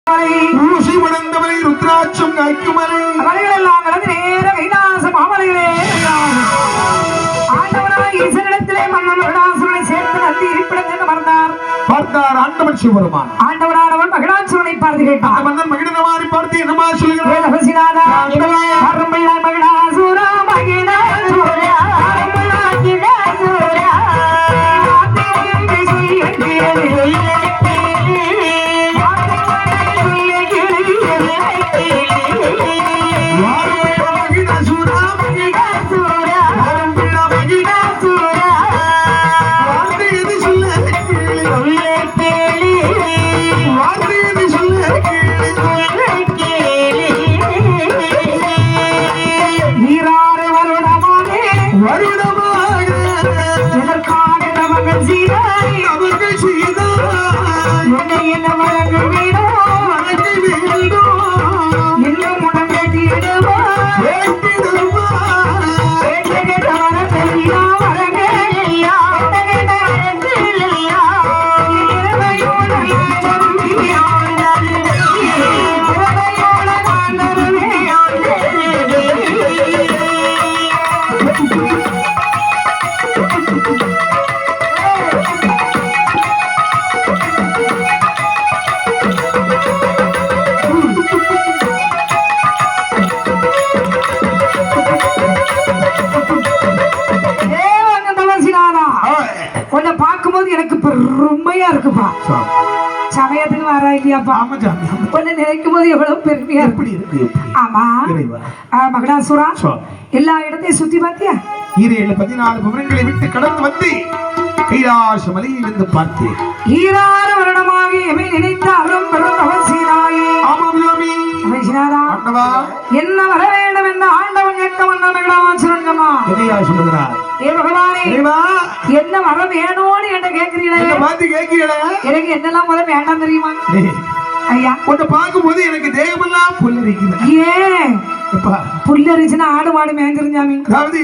ஊசி உணர்ந்தவரை ருத்ராட்சம் காய்க்குமலை மலைகளெல்லாம் கடந்து நேர கைலாச மாமலைகளே ஆண்டவனாய் ஈசனிடத்திலே மன்னன் மகிடாசுரனை சேர்த்து நந்தி இருப்பிடத்தில் மறந்தார். பார்த்தார் ஆண்டவன் சிவபெருமான். ஆண்டவனானவன் மகிடாசுரனை பார்த்து கேட்டார். மன்னன் மகிடனவாரி பார்த்து என்னமா சொல்கிறார்? மகிடாசுரா மகிடாசுரா பெருமையா இருக்குப்பா. சமயத்துக்கு வரா இல்லையாப்பா? ஒன்னு நினைக்கும் போது எவ்வளவு பெருமையா இருக்கு. ஆமா மகிடாசுரா எல்லா இடத்தையும் சுத்தி பார்த்தியா? 14 புவனங்களை விட்டு கடந்து வந்து கைலாச மலையை வந்து பார்த்தேன். 16 வருடமாக எமை நினைத்த அருள் பெரும் அவசியனாயே. என்ன வர வேண்டும் என்று ஆண்டவன் கேட்க வந்த மகிடாசுரங்கம்மா எதையா சொல்லுகிறார்? ஏ பகவானே என்ன வர வேணும்னு என்ன கேட்கிறீங்களே? எனக்கு என்னெல்லாம் வர வேண்டாம் தெரியுமா ஐயா? உன்னை பார்க்கும்போது எனக்கு தேகமெல்லாம் புல்லரிக்குது. ஏன் புல்லரிச்சுன்னா ஆடு மாடு மேய்ஞ்சிருந்தாமி? அதாவது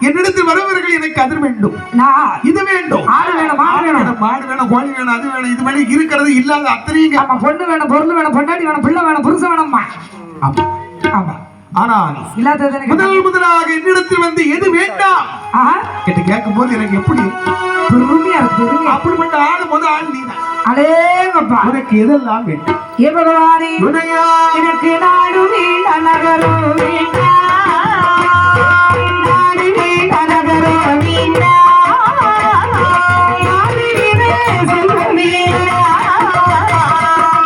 என்னிடத்தில் வரவர்கள் எனக்கு அது வேண்டும், இது வேண்டும், ஆடு வேணும், மாடு வேணும், மாடு வேணும், கோழி வேணும், அது வேணும், இது வேணும், இருக்கிறது இல்லாத அத்தனையும். ஆமா, பொண்ணு வேணும், பொருள் வேணும், பொண்டாட்டி வேணும், பிள்ளை வேணும், புருஷன் வேணும்மா. ஆமா, ஆனால் முதலாக என்னிடத்தில் வந்து எது வேண்டாம் என்று கேட்கும் போது எனக்கு எப்படி பெருமையா இருக்கு. அப்படிப்பட்ட ஆடு முதல் ஆள் நீதான். அடேங்கப்பா, உனக்கு எதெல்லாம் வேண்டும்? ஏ பகவானே எனக்கு நாடு வீண நகரம் வீணா, நாடு வீண நகரம் வீணா, நாடு வீண செல்வம் வீணா,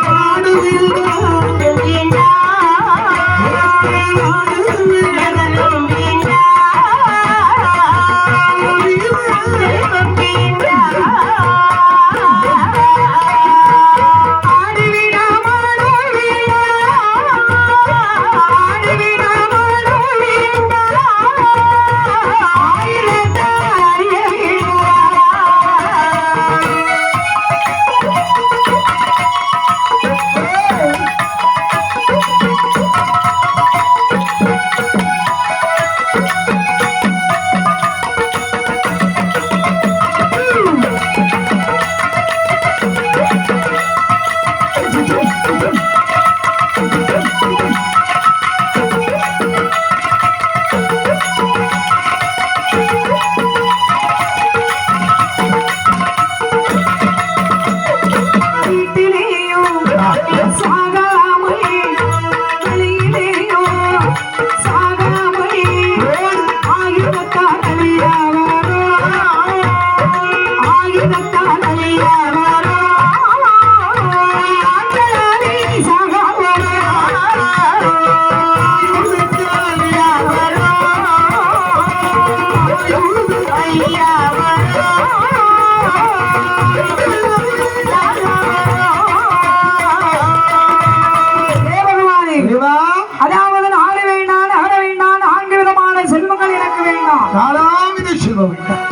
நாடு வீண வீணா,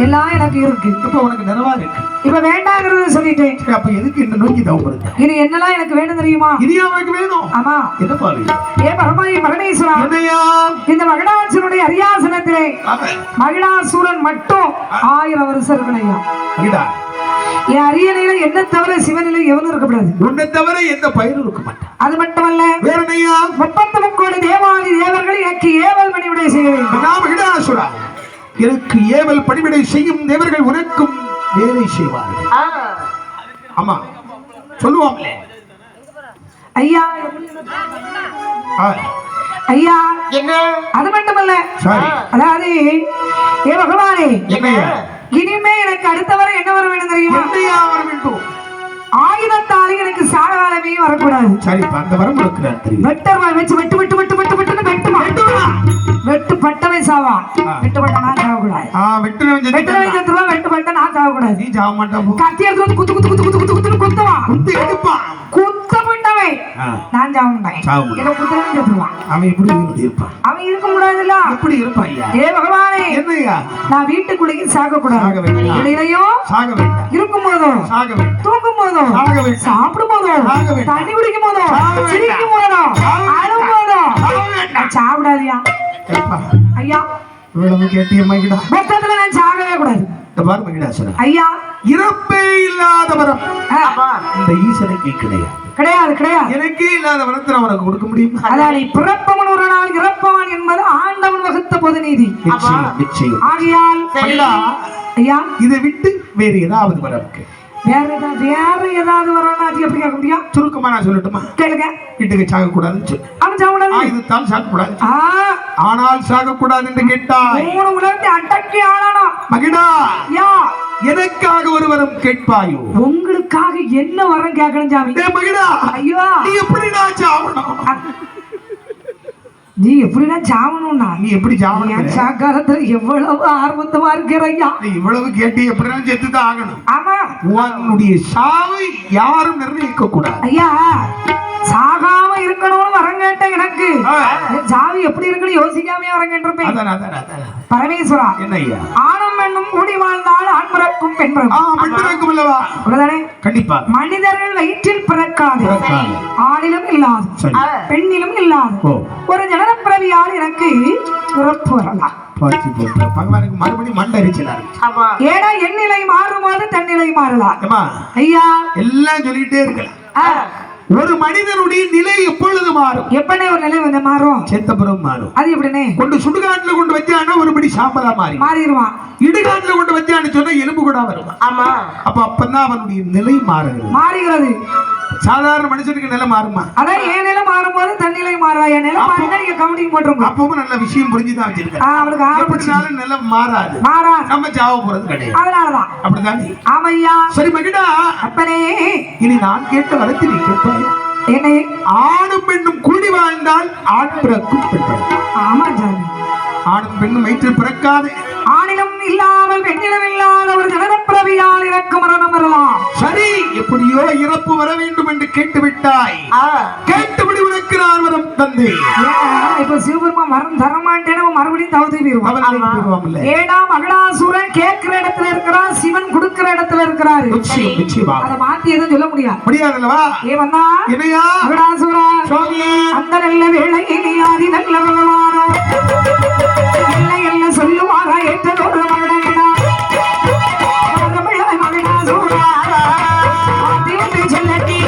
எல்லாம் எனக்கு இருக்கு. இப்ப உனக்கு நிறைவா இருக்கு. இப்ப வேண்டாங்கிறத சொல்லிட்டேன். அப்ப எதுக்கு என்ன நோக்கி தவப்படுது? இது என்னெல்லாம் எனக்கு வேணும் தெரியுமா? இது அவனுக்கு வேணும். ஆமா. என்ன பாரு? ஏ பரமேஸ்வரா, என்னையா இந்த மகிடாசுரனுடைய அரியாசனத்திலே மகிடாசுரன் மட்டும் 1000 வருஷம் இருக்கணையா. மகிடா, என் அரியணையில என்ன தவிர சிவனில எவனும் இருக்கக்கூடாது. உன்னை தவிர எந்த பயிரும் இருக்க மாட்டான். அது மட்டுமல்ல, வேற என்னையா? 33 கோடி தேவாதி தேவர்கள் எனக்கு ஏவல் பணிவிடை செய்ய வேண்டும். நான் மகிடாசுரா, எனக்கு ஏவல் பணிவிடை செய்யும் தேவர்கள் உனக்கும் வேலை செய்வார்கள். ஆமா, சொல்லுவாங்களே ஐயா. ஐயா, என்ன? அது மட்டுமல்ல, சாரி, அதாவது ஏ பகவானே, என்னையா? இனிமே எனக்கு அடுத்தவரை என்ன வர வேண்டும் தெரியுமா? என்னையா வர வேண்டும்? ஆயுதத்தாலே எனக்கு சாகாலமே வரக்கூடாது. சரி, அந்த வரம் கொடுக்கிறார் தெரியும். வெட்டவா வச்சு வெட்டு வெட்டு வெட்டு வெட்டு வெட்டுன்னு வெட்டுமா. வெட்டு பட்டவை சாவா, வெட்டு பட்ட நான் சாகக்கூடாது. வெட்டுனவன் வெட்டவை செத்துருவா, வெட்டு பட்ட நான் சாகக்கூடாது. நீ சாக மாட்டான். கத்தி எடுத்து வந்து குத்து குத்து குத்து குத்து குத்து குத்துன்னு குத்துவா. குத்து எடுப்பான். குத்த பட்டவை நான் சாக மாட்டேன். சாக மாட்டான். என்ன குத்துறேன்னு செத்துருவான். அவன் எப்படி இருப்பான்? அவன் இருக்க முடியாதுல்ல. எப்படி இருப்பான் ஐயா? ஏ பகவானே, என்னையா? நான் வீட்டுக்குள்ளேயே சாகக்கூடாது. சாக வேண்டாம். இடையிலையோ சாக வேண்டாம். இருக்கும் போதும், சாக வேண்டாம். தூங்கும் போதும், சாக வேண்டாம். சாப்பிடும் போதும், சாக வேண்டாம். தண்ணி குடிக்கும் போதும், சாக வேண்டாம். சிரிக்கும் போதும், அழும் போதும் நான் சாப்பிடாதியா. கேப்பா, ஐயா, இவ்வளவு கேட்டிய மகிடா. மொத்தத்துல நான் சாகவே கூடாது. இந்த பாரு மகிடா சொல்ல, ஐயா, இறப்பே இல்லாத வரம் இந்த ஈசனுக்கு கிடையாது. கிடையாது கிடையாது. எனக்கே இல்லாத வரத்தை அவனுக்கு கொடுக்க முடியும். அதாவது பிறப்பவன் ஒரு நாள் இறப்பவன் என்பது ஆண்டவன் வகுத்த பொது நீதி. நிச்சயம், நிச்சயம். ஆகையால் மகிடா, ஐயா, இதை விட்டு வேறு ஏதாவது வரம் இருக்கு? வேற ஏதாவது வரணும். அது எப்படி கேட்க முடியும்? சுருக்கமா நான் சொல்லட்டுமா? கேளுங்க. வீட்டுக்கு சாக கூடாதுன்னு சொல்லு. அவன் சாப்பிடாது. இதுதான் சாக கூடாது. ஆனால் சாக கூடாது என்று கேட்டாய். 3 உலகத்தை அடக்கி ஆளானா மகிடா, யா, எனக்காக ஒரு வரம் கேட்பாயோ? உங்களுக்காக என்ன வரம் கேட்கணும் சாமி? மகிடா, ஐயோ, நீ எப்படி நான் சாவணும்? நீ எப்படின்னா சாவணும்னா நீ எப்படி சாவணும்? என் சாக்காரத்துல எவ்வளவு ஆர்வத்தமா இருக்கிறையா. நீ இவ்வளவு கேட்டு எப்படின்னா செத்துதான் ஆகணும். ஆமா, உன்னுடைய சாவை யாரும் நிர்ணயிக்க கூடாது. ஐயா, சாகாம இருக்கணும்னு வரம் கேட்ட எனக்கு சாவி எப்படி இருக்குன்னு யோசிக்காம வரம் கேட்டிருப்பேன். பரமேஸ்வரா, என்ன ஐயா? ஆணும் பெண்ணும் கூடி வாழ்ந்தால் ஆண் பிறக்கும் பெண் பிறக்கும் அல்லவா? அவ்வளவுதானே? கண்டிப்பா. மனிதர்கள் வயிற்றில் பிறக்காது, ஆணிலும் இல்லாது, சரி, பெண்ணிலும் இல்லாது ஒரு ஜனனப்பிரவியால் எனக்கு பிறப்பு வரலாம். பகவானுக்கு மறுபடியும் மண்டரிச்சலா இருக்கு. ஏன்னா என் நிலை மாறும்போது தன் நிலை மாறலாம். ஐயா, எல்லாம் சொல்லிட்டே இருக்கலாம். ஒரு மனிதனுடைய நிலை எப்பொழுது மாறும்? எப்பனே ஒரு நிலை வந்து மாறும்? செத்தப்புறம் மாறும். அது எப்படினே? கொண்டு சுடுகாட்டுல கொண்டு வச்சானா ஒருபடி சாம்பலா மாறிடுவான். இடுகாட்டுல கொண்டு வச்சான்னு சொன்னா எலும்பு கூட வரும். ஆமா, அப்பதான் அவனுடைய நிலை மாறுகிறது. சாதாரண மனுஷனுக்கு நிலை மாறுமா? அதான் என் நிலை மாறும்போது தன்னிலை மாறா. என் நிலை மாறினா நீங்க கவுண்டிங் போட்டுருங்க. அப்பவும் நல்ல விஷயம் புரிஞ்சுதான் வச்சிருக்கேன். அவளுக்கு ஆரம்பிச்சாலும் நிலை மாறாது. நம்ம சாவ போறது கிடையாது. அதனாலதான். அப்படிதானே? ஆமையா. சரி மகிடா, அப்பனே, இனி நான் கேட்ட வரத்தில் நீ கேட்பாய். என்னை ஆணும் பெண்ணும் கூடி வாழ்ந்தால் ஆண் பிறக்கும் பெண் பிறக்கும். ஆமா சாமி, ஆணும் பெண்ணும் வயிற்றில் பிறக்காது. ஆணிலும் இல்லாமல் பெண்ணிலும் இல்லாத ஒரு ஜனனப்பிரவியால் எனக்கு மரணம் வரலாம். சரி, எப்படியோ இறப்பு வர வேண்டும் என்று கேட்டு விட்டாய். கேட்டபடி உனக்கு நான் வரம் தந்தேன். இப்ப சிவபெருமான் வரம் தரமாட்டேன்னு மறுபடியும் தவிர்த்து போயிருவான். ஏடா மகிடாசுரன் கேட்கிற இடத்துல இருக்கிறான், சிவன் கொடுக்கிற இடத்துல இருக்கிறாரு. அதை மாத்தி எதுவும் சொல்ல முடியாதுல்லவா? ஏவந்தா என்னையா மகிடாசுரா, அந்த நல்ல வேளையிலே ஆதி நல்ல பகவானோ இல்லை என்ன சொல்லுவாரா ஏற்றதோடு மகிடா மகிடாசுரா சொல்லட்டி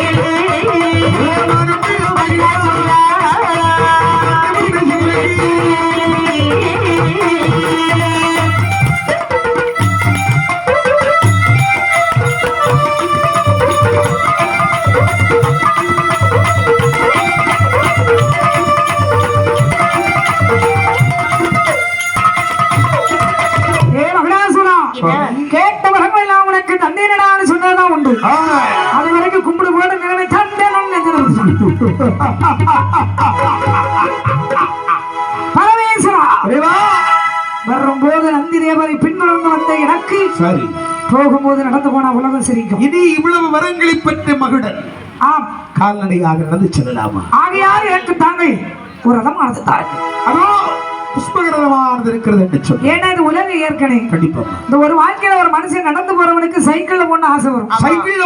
கேட்ட வரங்கள் எல்லாம் உனக்கு தந்தேனடான்னு சொன்னதான் உண்டு. அது வரைக்கும் கும்பிடு போட நிலைமை தந்தேனும் பரமேஸ்வரா, வரும்போது நந்தி தேவரை பின்வளர்ந்து வந்த எனக்கு சரி, போகும்போது நடந்து போன உலகம் சிரிக்கும். இனி இவ்வளவு வரங்களை பெற்ற மகுடன் ஆம் கால்நடையாக நடந்து செல்லலாமா? ஆகையால் எனக்கு தாங்கள் ஒரு ரதம் நடத்துத்தார்கள். அதோ புஷ்பகரமானது இருக்கிறது என்று சொல்லி. ஏன்னா இது உலக இயற்கை. கண்டிப்பா இந்த ஒரு வாழ்க்கையில ஒரு மனுஷன் நடந்து போறவனுக்கு சைக்கிள்ல போன ஆசை வரும். சைக்கிள்ல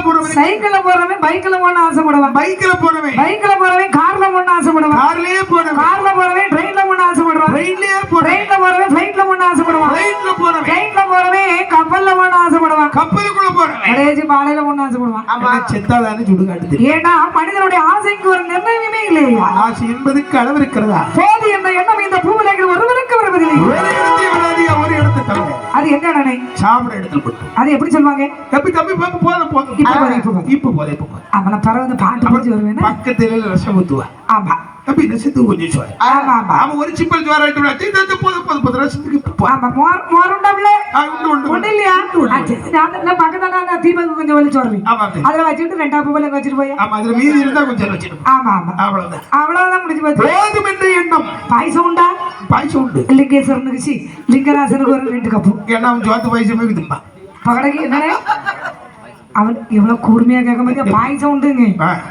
போறவன் பைக்ல போன ஆசைப்படுவான். பைக்ல போறவன் கார்ல போன ஆசைப்படுவான். கார்லயே போறவன் கார்ல போறவன் ட்ரெயின்ல போன ஆசைப்படுவான். ட்ரெயின்லயே ட்ரெயின்ல போறவன் ஃளைட்ல போன ஆசைப்படுவான். ஃளைட்ல போறவன் கப்பல்ல போன ஆசைப்படுவான். கப்பலுக்குள்ள போறவன் கடைசி பாலையில போன ஆசைப்படுவான். செத்தாதானே சுடுகாட்டு. ஏன்னா மனிதனுடைய ஆசைக்கு ஒரு நிர்ணயமே இல்லையா? ஆசை என்பதுக்கு அளவு இருக்கிறதா? போது என்ற எண்ணம் இந்த பூவுலகில் ஒருவருக்கு வருவதில்லை. ஒரு இடத்தை தவிர அது என்ன நினை சாப்பிட இடத்துல போட்டு அது எப்படி சொல்லுவாங்க? தப்பி போதும் இப்ப அவனை பரவாயில்ல பாட்டு புரிஞ்சு வருவேன். பக்கத்துல ரசம் ஊத்துவா. ஆமா தப்பி ரசத்து கொஞ்சம் சோறு. அவன் ஒரு சிப்பல் ஜோர ஆயிட்டு போதும் ரசத்துக்கு ஆமா மோர் உண்டாப்ல ஒண்ணு இல்லையா? பக்கத்துல தீபக்கு கொஞ்சம் வலிச்சு வருவேன். அதுல வச்சுட்டு ரெண்டாப்பு போல வச்சுட்டு போய் ஆமா அதுல மீதி இருந்தா கொஞ்சம் வச்சுட்டு. ஆமா அவ்வளவுதான் முடிஞ்சு போச்சு. போதும் என்று எண்ணம். பாயசம் உண்டா? பாயசம் உண்டு. லிங்கேஸ்வரனுக்கு லிங்கராசனுக்கு ஒரு 2 கப்பு. ஏன்னா அவன் ஜோத்து பாயசமே இருக்குதுப்பா. பகடைக்கு என்ன அவன் எவ்வளவு கூர்மையா கேட்க மாதிரி பாயசம் உண்டுங்க.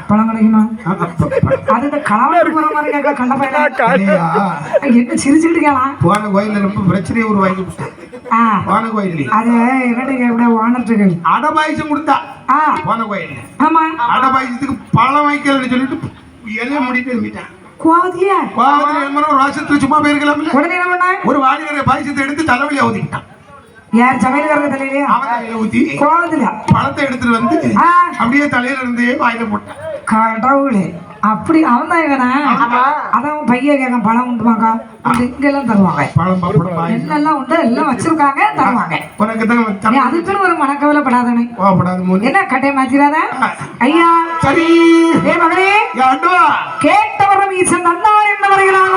பழம் கிடைக்குமா? அது இந்த கலவரம் போற மாதிரி கேட்க கண்ட பையனா என்ன சிரிச்சுட்டு கேளாம். போன கோயில ரொம்ப பிரச்சனையை உருவாக்கி போன கோயில் அது என்ன ஓனர்ட்டு அடை பாயசம் கொடுத்தா போன கோயில். ஆமா அடை பாயசத்துக்கு பழம் வாய்க்கலன்னு சொல்லிட்டு இலைய முடிட்டு இருந்துட்டான். கோவத்தியா ஒரு வருஷத்துல சும்மா போயிருக்கலாம். உடனே என்ன பண்ண? ஒரு வாடி நிறைய பாயசத்தை எடுத்து தலைவலியா ஊதிக்கிட்டான். யார் சமையல்காரங்க தலையிலயா? அவன் தலையில ஊத்தி கோவத்துல பழத்தை எடுத்துட்டு வந்து அப்படியே தலையில இருந்து வாயில போட்டான். கடவுளே அப்படி அவன் தான் இவனா? அதான் பையன் கேட்க பழம் உண்டுவாங்க இங்கெல்லாம் தருவாங்க. என்னெல்லாம் உண்டு எல்லாம் வச்சிருக்காங்க தருவாங்க. அதுக்குன்னு ஒரு மனக்கவலைப்படாதானே என்ன கட்டைய மாத்திராத ஐயா. சரி ஏ மகனே கேட்டவரம் ஈசன் நன்னார் என்ன வருகிறான்.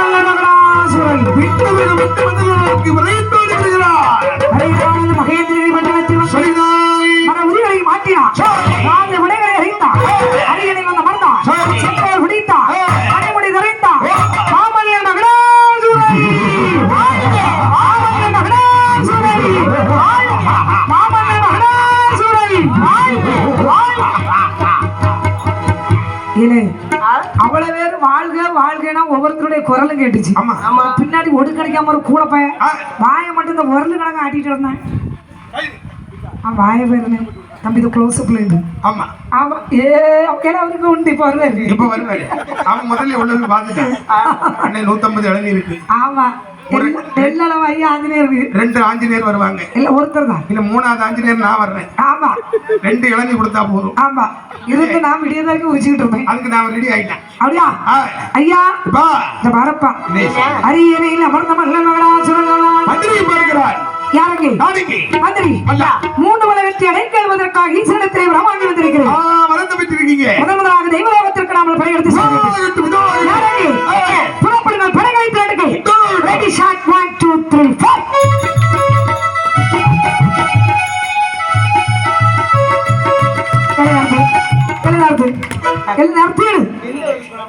மகேந்திரனை மண்டலத்தில் மன உரிகளை மாற்றினான். விடைகளை அறிந்தான். அரியணை வந்த மறந்தான். செப்பல் பிடித்தான். அடைமுடி நிறைந்தான். மாமல்ல மகனாசுரன் அவ்வளவு பேர் வாழ்க வாழ்கனா ஒவ்வொருத்தருடைய குரலும் கேட்டுச்சு. பின்னாடி ஒடு கிடைக்காம ஒரு கூட பையன் வாயை மட்டும் இந்த உரல் கணக்கு ஆட்டிட்டு இருந்தான். வாய பேருன்னு தம்பி இது க்ளோஸ் அப்ல இருந்து. ஆமா ஆமா அவருக்கு உண்டு. இப்ப வருவாரு. அவன் முதல்ல உள்ளது பாத்துட்டான். 150 இளநீர் இருக்கு. ஆமா ரெண்டு ஆஞ்சநேயர் வருவாங்க. இல்ல ஒருத்தர் தான். இல்ல 3வது ஆஞ்சநேயர் நான் வர்றேன். ஆமா 2 இளநீ கொடுத்தா போதும். ஆமா இருந்து நான் விடிய வரைக்கும் உரிச்சுக்கிட்டு இருப்பேன். அதுக்கு நான் ரெடி ஆயிட்டேன். அப்படியா ஐயா? இந்த பாரப்பா அரியணையில் அமர்ந்த மந்திரி வருகிறார். யாருக்கு? மந்திரி 3 உலகத்தை அடைக்கல்வதற்காக ஈசனத்திலே பிரமாண்டி வந்திருக்கிறேன். முதலாக தெய்வலோகத்திற்கு நாமல் படையெடுத்து புறப்படுங்கள். படைகளை தேடுங்கள். Ready shot 1 2 3 4.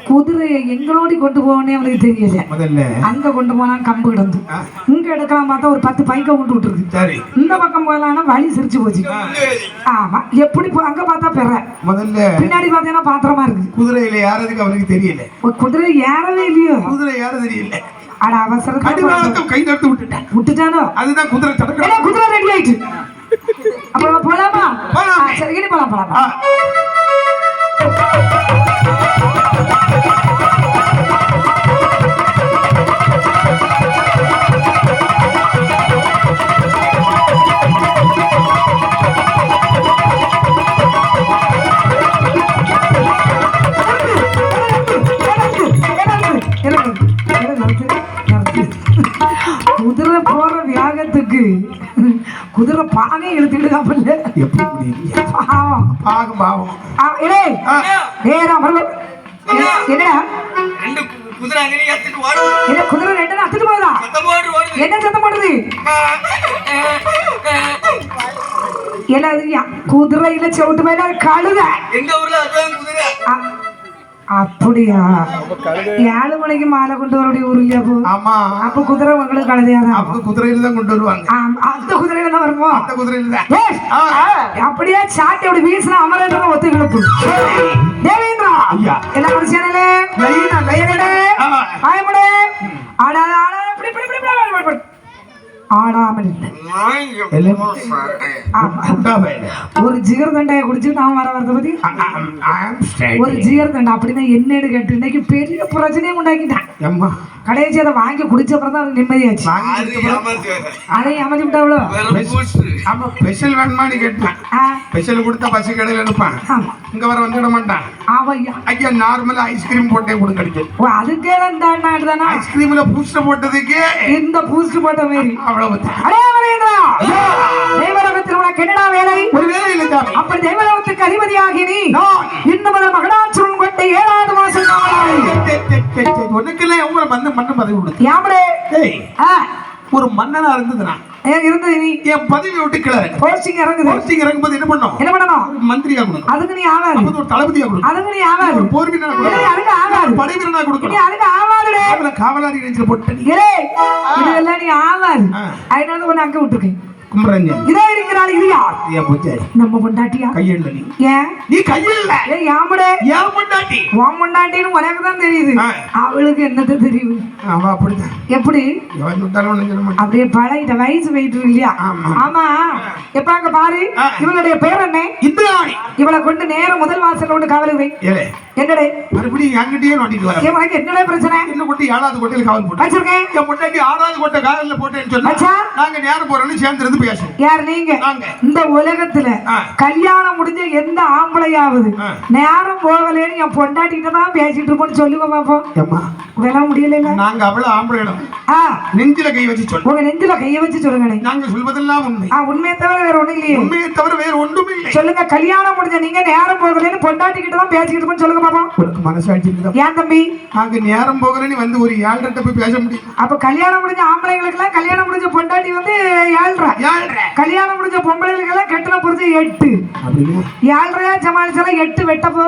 குதிரையை எங்களோடி கொண்டு போவனே அவளுக்கு தெரியல. முதல்ல அங்க கொண்டு போனா கம்பு கிடந்து இங்க எடுக்கலாம் பார்த்தா ஒரு 10 பைக்க கொண்டு விட்டுருக்கு. இந்த பக்கம் போகலாம்னா வழி சிரிச்சு போச்சு. ஆமா எப்படி அங்க பார்த்தா பெற முதல்ல பின்னாடி பாத்தீங்கன்னா பாத்திரமா இருக்கு. குதிரையில யாரதுக்கு அவனுக்கு தெரியல. குதிரை ஏறவே இல்லையோ? குதிரை ஏற தெரியல. அட அவசரத்துல கை நட்டு விட்டுட்டானோ? அதுதான் குதிரை தடக்க. குதிரை ரெடி ஆயிட்டு அப்ப போலாமா? சரி இனி போலாம். குதிரை போற வியாகத்துக்கு குதிரை பானை எழுத்துக்கிட்டு குதிரை 2 அத்துட்டு போதா? என்ன சத்தம் போடுது? குதிரையில செவிட்டு மேல கழுத. எங்க ஊர்ல அப்படியா? 7 மணிக்கு மாலை கொண்டு வரக்கூடிய ஊர் இல்லையா? ஆமா. அப்ப குதிரை உங்களுக்கு கழுதையாதான். அப்ப குதிரையில தான் கொண்டு வருவாங்க. அந்த குதிரையில தான் வருவோம். அந்த குதிரையில தான். அப்படியே சாட்டி அப்படி வீசினா அமரேந்திரன் ஒத்து கிழப்பு. தேவேந்திரா என்ன பிரச்சனை? பயப்படு. ஆடாத ஆட இப்படி ஆடாமல் இல்லை. ஆமா. ஒரு ஜிகர் தண்டையை குடிச்சு நான் வர வரத பத்தி ஒரு ஜிகர் தண்டை அப்படின்னா என்னன்னு கேட்டு இன்னைக்கு பெரிய பிரச்சனையை உண்டாக்கிட்டான். கடைசி அதை வாங்கி குடிச்ச அப்புறம் தான் நிம்மதியாச்சு. அதையும் அமைச்சு விட்டாவளோ ஸ்பெஷல் வேணுமான்னு கேட்டான். ஸ்பெஷல் கொடுத்தா பசி கடையில் எடுப்பான். இங்க வர வந்துட மாட்டான். ஐயா நார்மலா ஐஸ்கிரீம் போட்டே கொடுக்க. அதுக்கே தான் ஐஸ்கிரீம்ல பூஸ்ட் போட்டதுக்கே இந்த பூஸ்ட் போட்ட மாதிரி அவ்வளவு. தெய்வலோகத்தில் உனக்கு என்னடா வேலை? ஒரு வேலை இல்லை. அப்படி தெய்வலோகத்துக்கு அதிபதியாகி நீ இன்னும் மகடாசுரன் கொண்டு 7வது மாசம் உனக்கெல்லாம் எவ்வளவு மன்னன் பதவி கொடுத்து யாமடே ஒரு மன்னனா இருந்ததுனா இருந்தது நீ என் பதவி விட்டு கிளறு போஸ்டிங் இறங்கும்போது என்ன பண்ணணும்? மந்திரியா கொடுக்கணும். அதுக்கு நீ ஆகாது. ஒரு தளபதியா கொடுக்கணும். அதுக்கு நீ ஆகாது. ஒரு போர் வீரனா கொடுக்கணும். அதுக்கு ஆகாது. படை வீரனா கொடுக்கணும். நீ அதுக்கு ஆகாதுடே. அவள காவலாளி நெஞ்சில போட்டு இதெல்லாம் நீ ஆகாது. அதனால உன்னை அங்க விட்டுருக்கேன். குமரஞ்சன் இதோ இருக்கிறாள். இது யார்? ஏன் பூஜாரி? நம்ம பொண்டாட்டியா? கையெழுந்த நீ. ஏன் நீ கையெழுந்த? ஏய் யாமடே. ஏன் பொண்டாட்டி? உன் பொண்டாட்டின்னு உனக்கு தான் தெரியுது. அவளுக்கு என்னது தெரியுது? அவ அப்படிதான். எப்படி? எவன் விட்டாலும் சொல்ல மாட்டான். அப்படியே பழைய வயசு போயிட்டு இல்லையா? ஆமா. எப்ப அங்க பாரு. இவளுடைய பேர் என்ன? இந்திராணி. இவளை கொண்டு நேரம் முதல் வாசல்ல கொண்டு காவலுக்கு வை. ஏலே என்னடே மறுபடியும் என்கிட்டயே நோண்டிட்டு வர. உனக்கு என்னடே பிரச்சனை? என்ன கொண்டு 7வது கோட்டையில காவல் போட்டு வச்சிருக்கேன். என் பொண்டாட்டி 6வது கோட்டை காவல்ல போட்டேன்னு சொன்னா நாங்க நேரம் போறோம்னு சேர்ந்து இருந்து பேசுவோம். யார் நீங்க? இந்த உலகத்துல கல்யாணம் முடிஞ்ச எந்த ஆம்பளையாவது நேரம் போகலன்னு என் பொண்டாட்டிகிட்ட தான் பேசிட்டு இருப்போம்னு சொல்லுங்க பாப்போம். இதெல்லாம் முடியல. நாங்க அவ்வளவு ஆம்பளையிடம் நெஞ்சில கை வச்சு சொல்லுங்க. உங்க நெஞ்சில கைய வச்சு சொல்லுங்க. நாங்க சொல்வதெல்லாம் உண்மை. உண்மையை தவிர வேற ஒண்ணும் இல்லையே. உண்மையை தவிர வேற ஒன்றும் இல்லை. சொல்லுங்க. கல்யாணம் முடிஞ்ச நீங்க நேரம் போகலன்னு பொண்டாட்டிகிட்ட தான் பேசிட்டு இருப்போம்னு சொல்லுங்க பாப்போம். உனக்கு மனசாட்சி இருக்குதா? ஏன் தம்பி? நாங்க நேரம் போகலன்னு வந்து ஒரு 7:30 போய் பேச முடியும். அப்ப கல்யாணம் முடிஞ்ச ஆம்பளைங்களுக்கு எல்லாம் கல்யாணம் முடிஞ்ச பொண்டாட்டி வந்து 7:30. கல்யாணம் முடிஞ்ச பொம்பளைகளுக்கு எல்லாம் கெட்டன புரிஞ்சு 8. 7:30 சமாளிச்சாலும் 8 வெட்டப்போ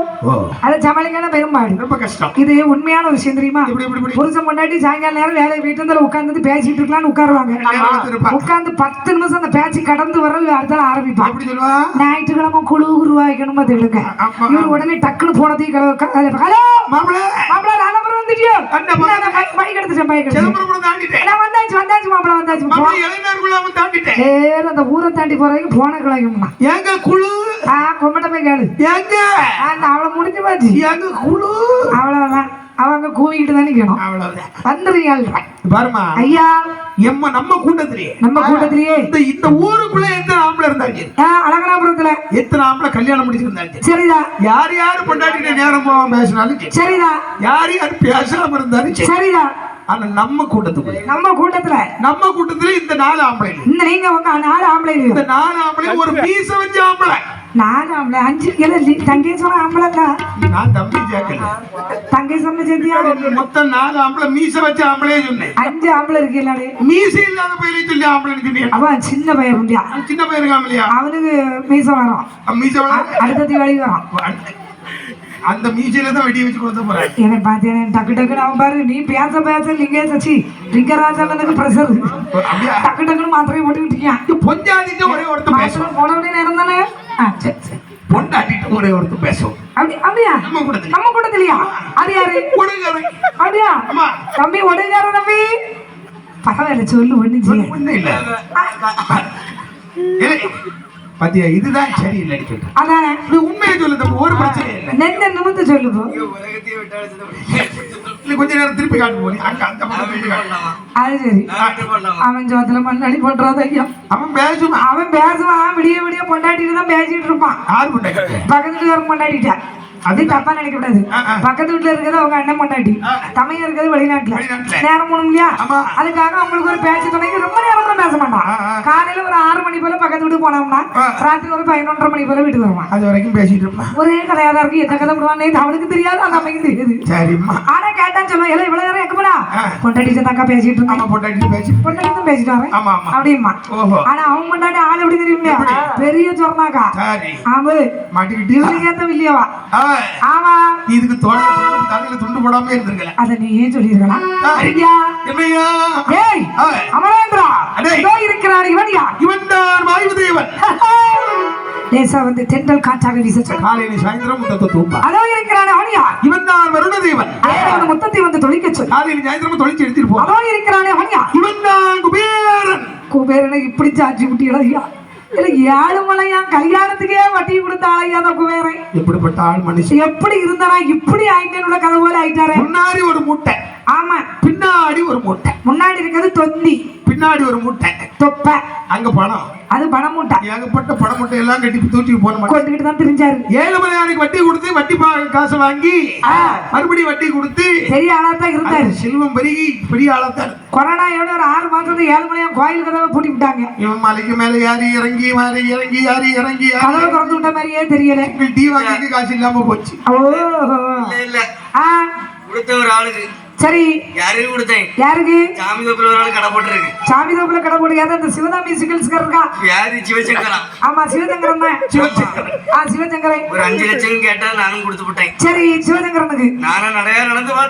அதை சமாளிக்கான பெரும்பாடு. ரொம்ப கஷ்டம். இது உண்மையான விஷயம் தெரியுமா? புருஷன் பொண்டாட்டி சாயங்கால நேரம் வேலை வீட்டு வந்து உட்கார்ந்து பேசிட்டு இருக்கலாம்னு உட்காருவாங்க. உட்கார்ந்து 10 நிமிஷம் அந்த பேச்சு கடந்து வர அடுத்த ஆரம்பிப்பான். ஞாயிற்றுக்கிழமை குழு உருவாக்கணும் தெலுங்க. இவர் உடனே டக்குனு போனதையும் ஹலோ மாப்பிள்ள நான் வந்துட்டியோ பைக் எடுத்துட்டேன். பைக் வந்தாச்சு வந்தாச்சு மாப்பிள்ள வந்தாச்சு. அந்த ஊரை தாண்டி போறதுக்கு போன கிழக்குமா எங்க குழு கொம்பட்ட போய் கேளு. எங்க அவளை முடிஞ்சு போச்சு. எங்க குழு அவ்வளவுதான். அவங்க கூவிக்கிட்டு தான் நிக்கணும். அவ்வளவுதான். வந்துருங்க பாருமா ஐயா. நம்ம கூட்டத்திலேயே இந்த ஊருக்குள்ள எத்தனை ஆம்பளை இருந்தாங்க? அழகனாபுரத்துல எத்தனை ஆம்பளை கல்யாணம் முடிச்சிருந்தாங்க? சரிதா. யார் யாரு பொண்டாட்டி நேரம் போகாம பேசினாலும் சரிதா. யார் யாரு பேசாம இருந்தாலும் சரிதா. ஆனா நம்ம கூட்டத்துல இந்த 4 ஆம்பளை. இந்த நீங்க உங்க 4 ஆம்பளை. இந்த 4 ஆம்பளை ஒரு பீச வச்ச ஆம்பளை. 4 ஆம்பளை 5 கிலோ தங்கேஸ்வரம் ஆம்பளைக்கா? நான் தம்பி கேட்கல. தங்கேஸ்வரம் சேர்த்தியா? மொத்தம் 4 ஆம்பளை மீச வச்ச ஆம்பளே சொன்னேன். 5 ஆம்பளை இருக்கீங்களா? மீச இல்லாத பையனை சொல்லி ஆம்பளைன்னு சொன்னீங்க. அவன் சின்ன பையன் இல்லையா? சின்ன பையன் இருக்காமலையா? அவனுக்கு மீச வரும். மீச அடுத்த தீபாவளி வரும். அந்த மீசையில தான் வெடி வச்சு கொடுத்த போறேன். என்ன பாத்தீங்க டக்கு டக்குன்னு அவன் பாரு. நீ பேச லிங்கராஜனுக்கு பிரஷர் டக்கு டக்குன்னு மாத்திரை போட்டு விட்டீங்க. பொஞ்சாதிட்டு ஒரே ஒருத்தர் பேசுவோம். போனவனே நேரம் தானே. பொண்டாட்டிட்டு ஒரே ஒருத்தர் பேசுவோம். அப்படியா? நம்ம கூட்டத்திலையா? அது யாரு? அப்படியா தம்பி? ஒடுங்கார தம்பி பரவாயில்ல சொல்லு. ஒண்ணு இல்ல பாத்தியா? இதுதான் சரியில்லை. அதானே உண்மையை சொல்லு. ஒரு பிரச்சனை இல்லை. நெஞ்ச நிமித்து சொல்லு. கொஞ்ச நேரம் திருப்பி காட்டு போனி. அது சரி. அவன் ஜோத்துல மண்ணாடி பண்றாத ஐயா. அவன் பேசுவான். விடிய பொண்டாட்டிட்டு தான் பேசிட்டு இருப்பான். பக்கத்துல வர பொண்டாட்டிட்டா. அது தப்பா நினைக்க கூடாது. பக்கத்து வீட்டுல இருக்கிறது அவங்க அண்ணன் பொண்டாட்டி. தமையா இருக்கிறது வெளிநாட்டுல. நேரம் போகணும் இல்லையா? அதுக்காக அவங்களுக்கு ஒரு பேச்சு துணைக்கு ரொம்ப நேரம் பேச மாட்டான். காலையில ஒரு 6 மணி போல பக்கத்து வீட்டுக்கு போனோம்னா ராத்திரி ஒரு 11:30 மணி போல வீட்டுக்கு வருவான். அது வரைக்கும் பேசிட்டு இருப்பான். ஒரே கதையா தான் இருக்கு. எந்த கதை விடுவானே அவனுக்கு தெரியாது, அந்த அம்மைக்கு தெரியாது. ஆனா கேட்டான்னு சொல்லுவான். எல்லாம் இவ்வளவு நேரம் எங்க போனா? பொண்டாட்டி தக்கா பேசிட்டு இருந்தான். பொண்டாட்டி பேசிட்டு வரேன் அப்படிமா. ஆனா அவன் பொண்டாட்டி ஆள் எப்படி தெரியும்? பெரிய சொன்னாக்கா ஆமா மாட்டிக்கிட்டு இவருக்கு ஏத்த இல்லையவா? ஆமா. இதுக்கு தலையில துண்டு போடாம இருந்திருக்கல. அத நீ ஏன் சொல்லிருக்கலாம்? ஐயா என்னையா? ஏய் அமரேந்திரா இதோ இருக்கிறான். இவன் யார்? இவன் தான் வாயுதேவன். லேசா வந்து தென்றல் காற்றாக வீச காலையில சாயந்தரம் முத்தத்தை தூம்பா. அதோ இருக்கிறான். அவன் யார்? இவன் தான் வருணதேவன். அவன் முத்தத்தை வந்து தொழிக்க சொல். காலையில சாயந்தரம் தொழிச்சு எடுத்துட்டு போ. அதோ இருக்கிறான். அவன் யார்? இவன் தான் குபேரன். குபேரனை இப்படி சாட்சி குட்டிகளா ஐயா இல்ல ஏழுமலையா கல்யாணத்துக்கே வட்டி கொடுத்தாளையா அந்த குபேரன் எப்படிப்பட்ட ஆள் மனுஷன் எப்படி இருந்தாரா இப்படி ஆயிட்டேனோட கதை போல ஆயிட்டாரு முன்னாடி ஒரு மூட்டை ஆமா பின்னாடி ஒரு மூட்டை முன்னாடி இருக்கிறது தொந்தி பின்னாடி ஒரு மூட்டை தொப்பை அங்க பணம் அது பணம் மூட்டை ஏகப்பட்ட பணம் மூட்டை எல்லாம் கட்டி தூக்கி போன கொண்டுகிட்டு தான் தெரிஞ்சாரு ஏழுமலையானுக்கு வட்டி கொடுத்து வட்டி காசு வாங்கி மறுபடியும் வட்டி கொடுத்து பெரிய ஆளா தான் இருந்தாரு செல்வம் பெரிய ஆளா தான் கொரோனா எவ்வளவு ஒரு 6 மாசத்துல ஏழுமலையான் கோயில் கதவை பூட்டி விட்டாங்க இவன் மலைக்கு மேல யாரி இறங்கி இறங்கி கதவை திறந்து விட்ட மாதிரியே தெரியல டீ வாங்கி காசு இல்லாம போச்சு இல்ல ஆ கொடுத்த ஒரு ஆளுக்கு சரி யாருக்கு கொடுத்தேன் யாருக்கு சாமி தோப்புல ஒரு ஆளு கடை போட்டுருக்கு சாமி தோப்புல கடை போடுங்க அந்த சிவதாமி சிகில்ஸ்கர் இருக்கா யாரு சிவசங்கரா ஆமா சிவசங்கரன் தான் சிவசங்கரன் ஒரு 5 லட்சம் கேட்டா நானும் கொடுத்து விட்டேன் சரி சிவசங்கரனுக்கு நானும் நடையா நடந்து பார்த்தேன்